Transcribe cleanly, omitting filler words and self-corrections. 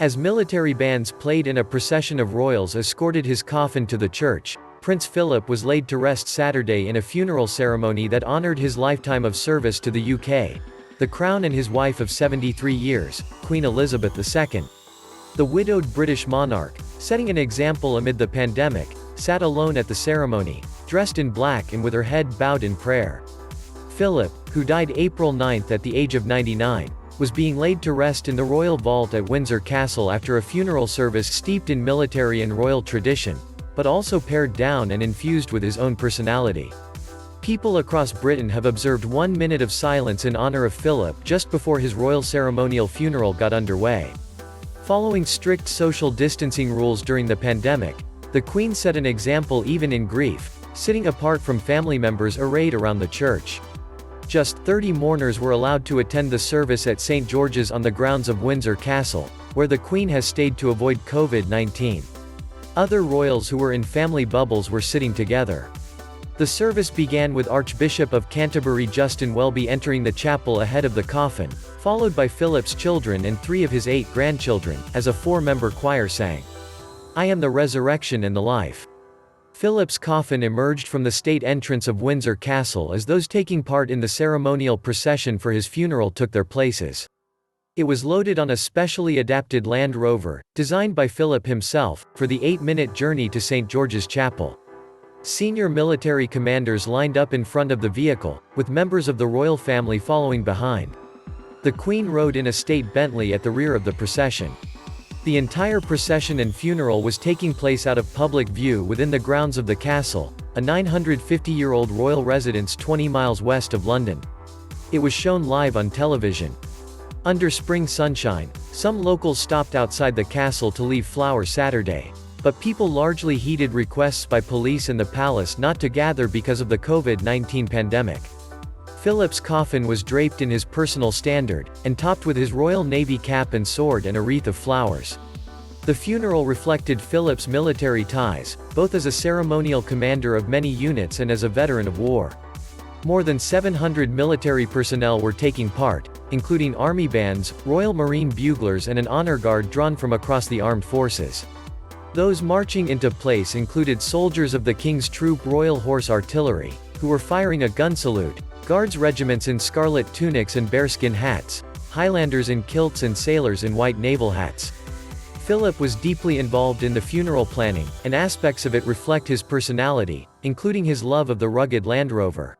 As military bands played and a procession of royals escorted his coffin to the church, Prince Philip was laid to rest Saturday in a funeral ceremony that honored his lifetime of service to the UK, the Crown and his wife of 73 years, Queen Elizabeth II. The widowed British monarch, setting an example amid the pandemic, sat alone at the ceremony, dressed in black and with her head bowed in prayer. Philip, who died April 9 at the age of 99, was being laid to rest in the royal vault at Windsor Castle after a funeral service steeped in military and royal tradition, but also pared down and infused with his own personality. People across Britain have observed 1 minute of silence in honor of Philip just before his royal ceremonial funeral got underway. Following strict social distancing rules during the pandemic, the Queen set an example even in grief, sitting apart from family members arrayed around the church. Just 30 mourners were allowed to attend the service at St. George's on the grounds of Windsor Castle, where the Queen has stayed to avoid COVID-19. Other royals who were in family bubbles were sitting together. The service began with Archbishop of Canterbury Justin Welby entering the chapel ahead of the coffin, followed by Philip's children and 3 of his 8 grandchildren, as a 4-member choir sang, "I am the resurrection and the life." Philip's coffin emerged from the state entrance of Windsor Castle as those taking part in the ceremonial procession for his funeral took their places. It was loaded on a specially adapted Land Rover, designed by Philip himself, for the 8-minute journey to St. George's Chapel. Senior military commanders lined up in front of the vehicle, with members of the royal family following behind. The Queen rode in a state Bentley at the rear of the procession. The entire procession and funeral was taking place out of public view within the grounds of the castle, a 950-year-old royal residence 20 miles west of London. It was shown live on television. Under spring sunshine, some locals stopped outside the castle to leave flowers Saturday, but people largely heeded requests by police and the palace not to gather because of the COVID-19 pandemic. Philip's coffin was draped in his personal standard, and topped with his Royal Navy cap and sword and a wreath of flowers. The funeral reflected Philip's military ties, both as a ceremonial commander of many units and as a veteran of war. More than 700 military personnel were taking part, including army bands, Royal Marine buglers and an honor guard drawn from across the armed forces. Those marching into place included soldiers of the King's Troop Royal Horse Artillery, who were firing a gun salute, Guards regiments in scarlet tunics and bearskin hats, Highlanders in kilts and sailors in white naval hats. Philip was deeply involved in the funeral planning, and aspects of it reflect his personality, including his love of the rugged Land Rover.